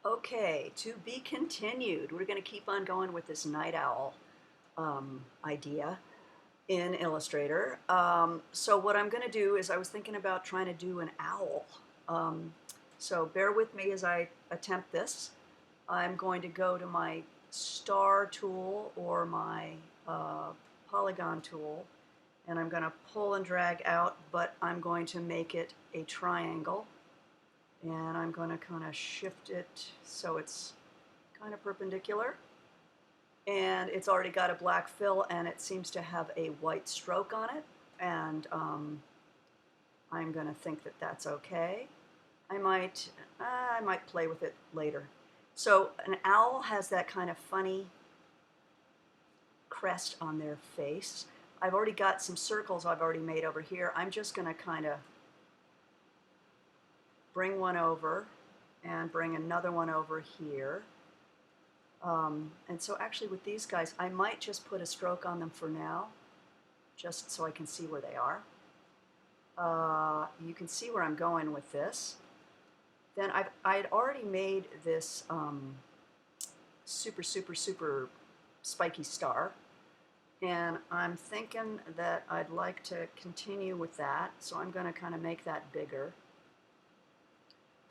Okay, to be continued. We're going to keep on going with this night owl idea in Illustrator. So what I'm going to do is I was thinking about trying to do an owl. Um, so bear with me as I attempt this. I'm going to go to my star tool or my uh, polygon tool, and I'm going to pull and drag out, but I'm going to make it a triangle. And I'm going to kind of shift it so it's kind of perpendicular. And it's already got a black fill, and it seems to have a white stroke on it. And I'm going to think that that's okay. I might play with it later. So an owl has that kind of funny crest on their face. I've already got some circles I've already made over here. I'm just going to kind of bring one over and bring another one over here. And so actually with these guys, I might just put a stroke on them for now, just so I can see where they are. You can see where I'm going with this. Then I had already made this super, super, super spiky star. And I'm thinking that I'd like to continue with that. So I'm going to kind of make that bigger.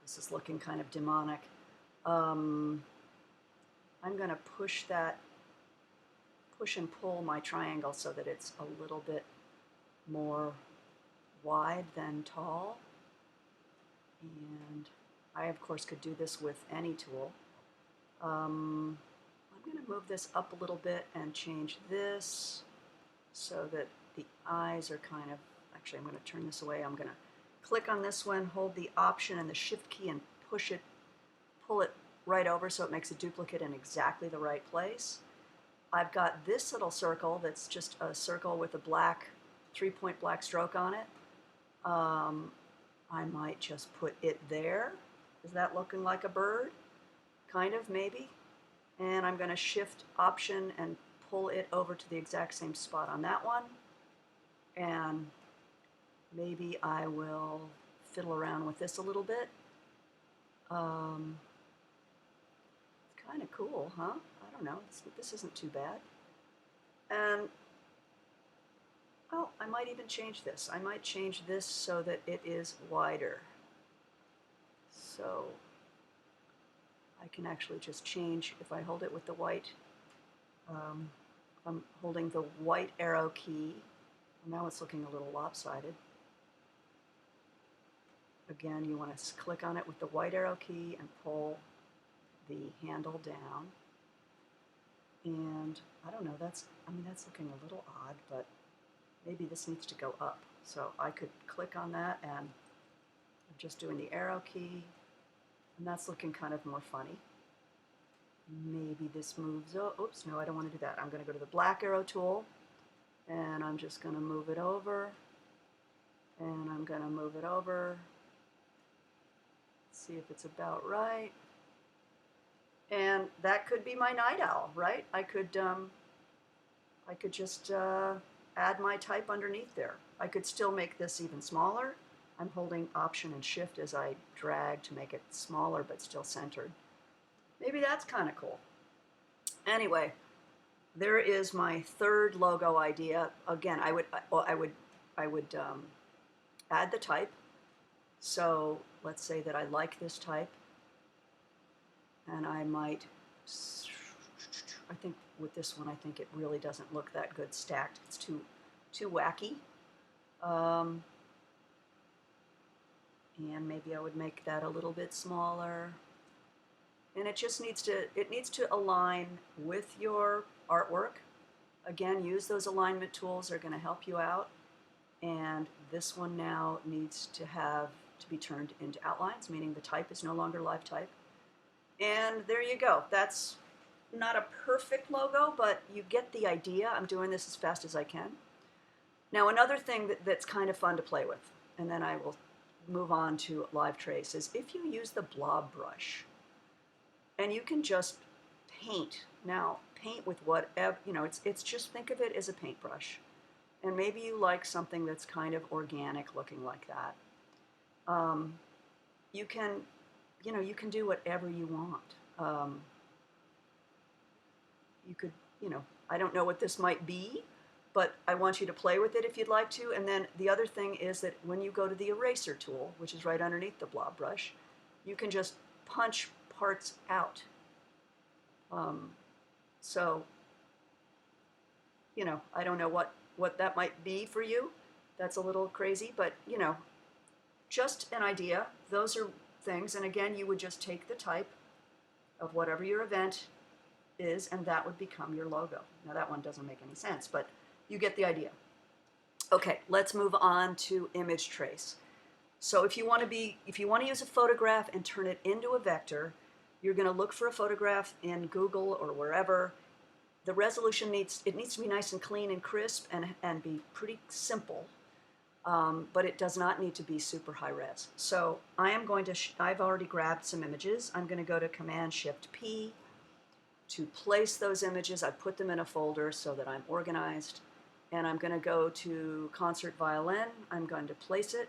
This is looking kind of demonic. I'm going to push and pull my triangle so that it's a little bit more wide than tall. And I, of course, could do this with any tool. I'm going to move this up a little bit and change this so that the eyes are kind of, actually I'm going to turn this away. I'm going to click on this one, hold the Option and the Shift key and pull it right over so it makes a duplicate in exactly the right place. I've got this little circle that's just a circle with a black, 3-point black stroke on it. I might just put it there. Is that looking like a bird? Kind of, maybe. And I'm going to Shift Option and pull it over to the exact same spot on that one. And maybe I will fiddle around with this a little bit. It's kind of cool, huh? I don't know. This isn't too bad. And oh, I might even change this. I might change this so that it is wider. So I can actually just change, if I hold it with the white, I'm holding the white arrow key. Now it's looking a little lopsided. Again, you want to click on it with the white arrow key and pull the handle down. And I don't know, that's looking a little odd, but maybe this needs to go up. So I could click on that, and I'm just doing the arrow key, and that's looking kind of more funny. Maybe this moves, oops, no, I don't want to do that. I'm going to go to the black arrow tool, and I'm just going to move it over, and I'm going to move it over, see if it's about right. And that could be my night owl, right? I could just add my type underneath there. I could still make this even smaller. I'm holding Option and Shift as I drag to make it smaller but still centered. Maybe that's kind of cool. Anyway, there is my third logo idea. Again, I would add the type. So let's say that I like this type, and I might, I think with this one, I think it really doesn't look that good stacked. It's too wacky. And maybe I would make that a little bit smaller. And it just needs to align with your artwork. Again, use those alignment tools, they're going to help you out. And this one now needs to be turned into outlines, meaning the type is no longer live type. And there you go. That's not a perfect logo, but you get the idea. I'm doing this as fast as I can. Now, another thing that's kind of fun to play with, and then I will move on to live trace, is if you use the blob brush, and you can just paint. Now, paint with whatever, it's just, think of it as a paintbrush. And maybe you like something that's kind of organic looking like that. You can you know, you can do whatever you want. You could, you know, I don't know what this might be, but I want you to play with it if you'd like to. And then the other thing is that when you go to the eraser tool, which is right underneath the blob brush, you can just punch parts out. So, you know, I don't know what that might be for you. That's a little crazy, but, you know, just an idea. Those are things. And again, you would just take the type of whatever your event is, and that would become your logo. Now, that one doesn't make any sense, but you get the idea. Okay, let's move on to image trace. So if you want to use a photograph and turn it into a vector, you're going to look for a photograph in Google or wherever. The resolution needs to be nice and clean and crisp and be pretty simple, but it does not need to be super high res. So I am going to, I've already grabbed some images. I'm going to go to Command-Shift-P to place those images. I put them in a folder so that I'm organized. And I'm going to go to Concert Violin. I'm going to place it.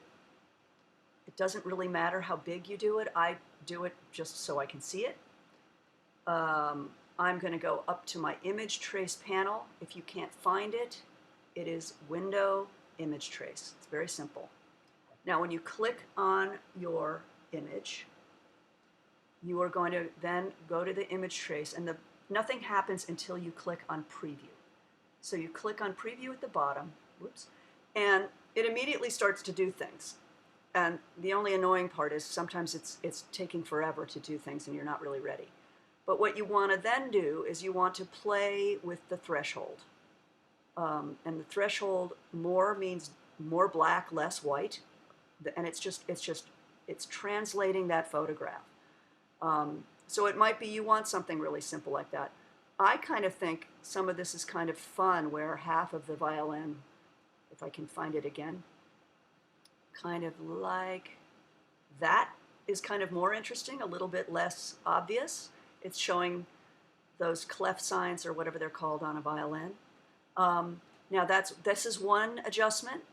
It doesn't really matter how big you do it. I do it just so I can see it. I'm going to go up to my image trace panel. If you can't find it, it is Window Image Trace. It's very simple. Now, when you click on your image, you are going to then go to the image trace, and nothing happens until you click on Preview. So you click on Preview at the bottom, whoops, and it immediately starts to do things. And the only annoying part is sometimes it's taking forever to do things and you're not really ready. But what you want to then do is you want to play with the threshold. And the threshold, more means more black, less white. And it's translating that photograph. So it might be you want something really simple like that. I kind of think some of this is kind of fun, where half of the violin, if I can find it again, kind of like that is kind of more interesting, a little bit less obvious. It's showing those clef signs or whatever they're called on a violin. Now this is one adjustment.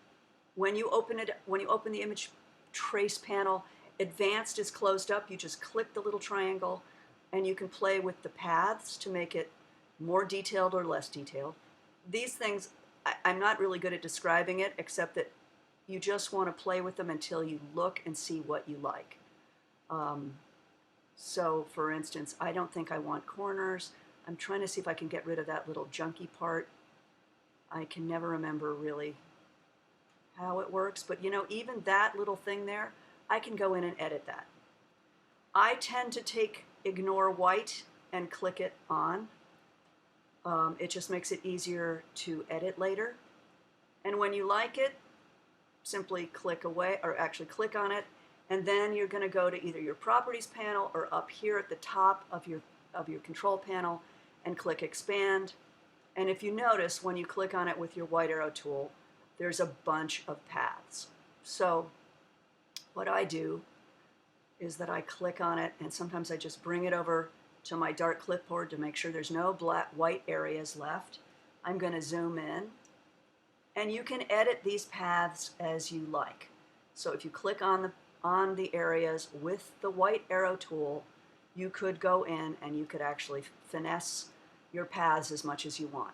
When you open the image trace panel, advanced is closed up. You just click the little triangle and you can play with the paths to make it more detailed or less detailed. These things, I'm not really good at describing it, except that you just want to play with them until you look and see what you like. So for instance, I don't think I want corners. I'm trying to see if I can get rid of that little junky part. I can never remember really how it works, but you know, even that little thing there, I can go in and edit that. I tend to ignore white and click it on. It just makes it easier to edit later. And when you like it, simply click away, or actually click on it, and then you're going to go to either your properties panel or up here at the top of your control panel and click expand. And if you notice, when you click on it with your white arrow tool, there's a bunch of paths. So what I do is that I click on it, and sometimes I just bring it over to my dark clipboard to make sure there's no white areas left. I'm going to zoom in, and you can edit these paths as you like. So if you click on the areas with the white arrow tool, you could go in and you could actually finesse your paths as much as you want.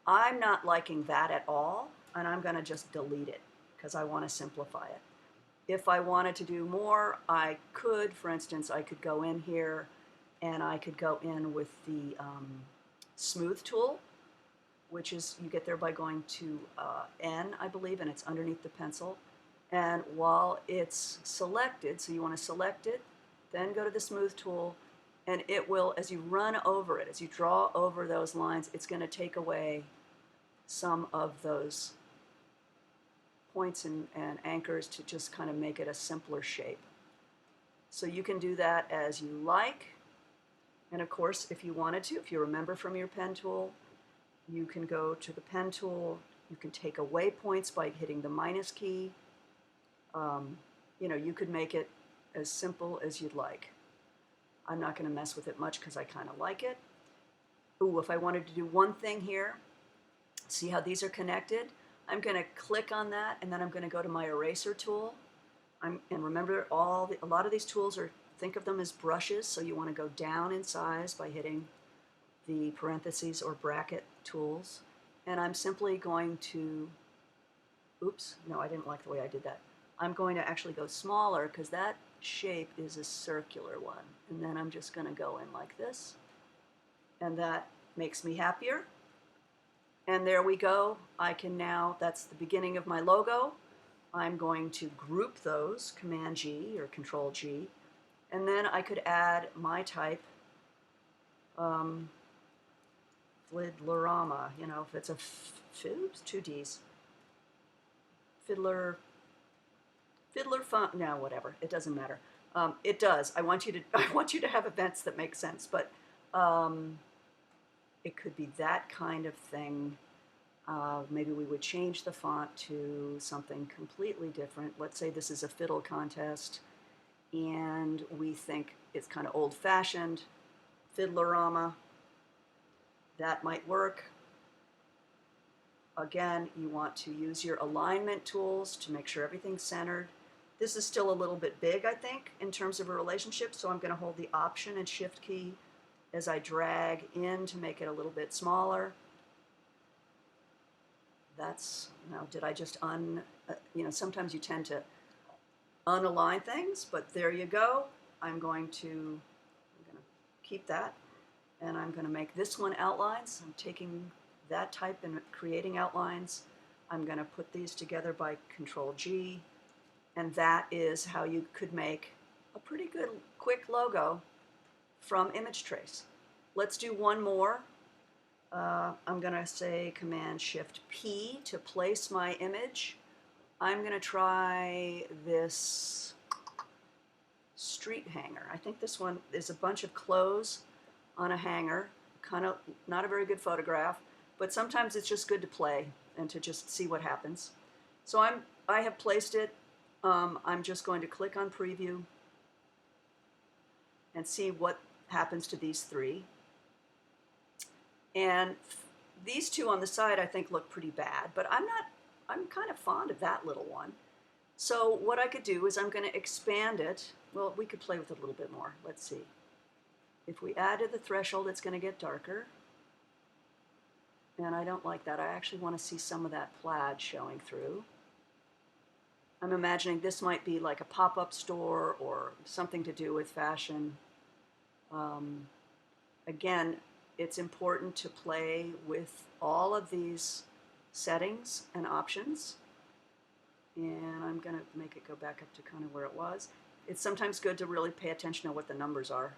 I'm not liking that at all, and I'm going to just delete it because I want to simplify it. If I wanted to do more, I could, for instance, I could go in here and I could go in with the smooth tool, which is, you get there by going to N, I believe, and it's underneath the pencil. And while it's selected, so you want to select it, then go to the smooth tool, and it will, as you run over it, as you draw over those lines, it's going to take away some of those points and anchors to just kind of make it a simpler shape. So you can do that as you like. And of course, if you wanted to, if you remember from your pen tool, you can go to the pen tool. You can take away points by hitting the minus key. You know, you could make it as simple as you'd like. I'm not going to mess with it much because I kind of like it. Ooh, if I wanted to do one thing here, see how these are connected? I'm going to click on that, and then I'm going to go to my eraser tool, And remember, a lot of these tools are, think of them as brushes, so you want to go down in size by hitting the parentheses or bracket tools. And I'm simply going to, oops, no, I didn't like the way I did that. I'm going to actually go smaller because that shape is a circular one. And then I'm just going to go in like this. And that makes me happier. And there we go. I can now, that's the beginning of my logo. I'm going to group those, Command G or Control G. And then I could add my type, Fiddlerama, you know, if it's a two D's. Fiddler font, no, whatever, it doesn't matter. It does. I want you to have events that make sense, but it could be that kind of thing. Maybe we would change the font to something completely different. Let's say this is a fiddle contest, and we think it's kind of old-fashioned. Fiddlerama, that might work. Again, you want to use your alignment tools to make sure everything's centered. This is still a little bit big, I think, in terms of a relationship, so I'm going to hold the Option and Shift key as I drag in to make it a little bit smaller. That's, now did I just you know, sometimes you tend to unalign things, but there you go. I'm going to keep that, and I'm going to make this one outlines. I'm taking that type and creating outlines. I'm going to put these together by Control G, and that is how you could make a pretty good quick logo from image trace. Let's do one more. I'm going to say Command Shift P to place my image. I'm going to try this street hanger. I think this one is a bunch of clothes on a hanger. Kind of not a very good photograph, but sometimes it's just good to play and to just see what happens. So I have placed it. I'm just going to click on Preview and see what happens to these three. And these two on the side I think look pretty bad, but I'm kind of fond of that little one. So what I could do is I'm going to expand it. Well, we could play with it a little bit more. Let's see. If we added the threshold, it's going to get darker. And I don't like that. I actually want to see some of that plaid showing through. I'm imagining this might be like a pop-up store or something to do with fashion. Again, it's important to play with all of these settings and options. And I'm going to make it go back up to kind of where it was. It's sometimes good to really pay attention to what the numbers are.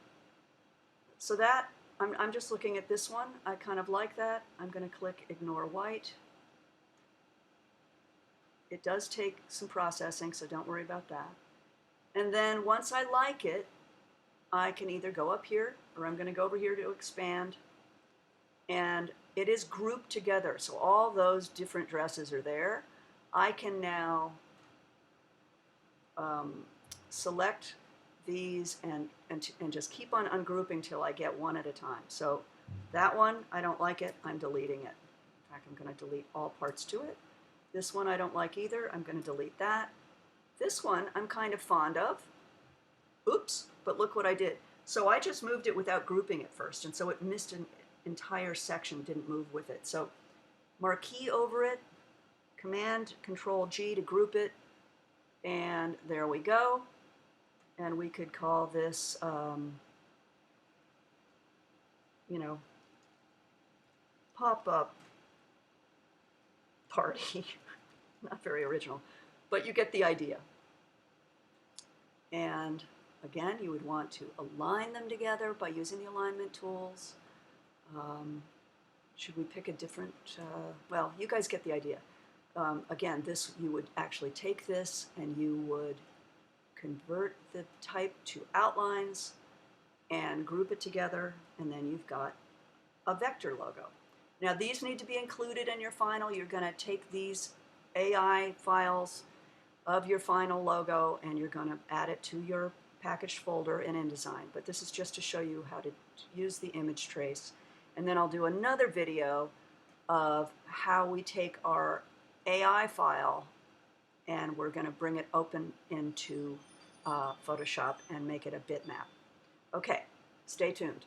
So that, I'm just looking at this one. I kind of like that. I'm going to click Ignore White. It does take some processing, so don't worry about that. And then once I like it, I can either go up here, or I'm going to go over here to expand. And it is grouped together, so all those different dresses are there. I can now select these and just keep on ungrouping till I get one at a time. So that one, I don't like it, I'm deleting it. In fact, I'm going to delete all parts to it. This one I don't like either, I'm going to delete that. This one I'm kind of fond of. Oops, but look what I did. So I just moved it without grouping it first, and so it missed an entire section, didn't move with it. So marquee over it, Command Control G to group it, and there we go. And we could call this, you know, pop-up party. Not very original, but you get the idea. And again, you would want to align them together by using the alignment tools. Should we pick a different, well, you guys get the idea. Again, this, you would actually take this and you would convert the type to outlines and group it together, and then you've got a vector logo. Now these need to be included in your final. You're going to take these AI files of your final logo and you're going to add it to your packaged folder in InDesign. But this is just to show you how to use the image trace. And then I'll do another video of how we take our AI file and we're going to bring it open into Photoshop and make it a bitmap. Okay, stay tuned.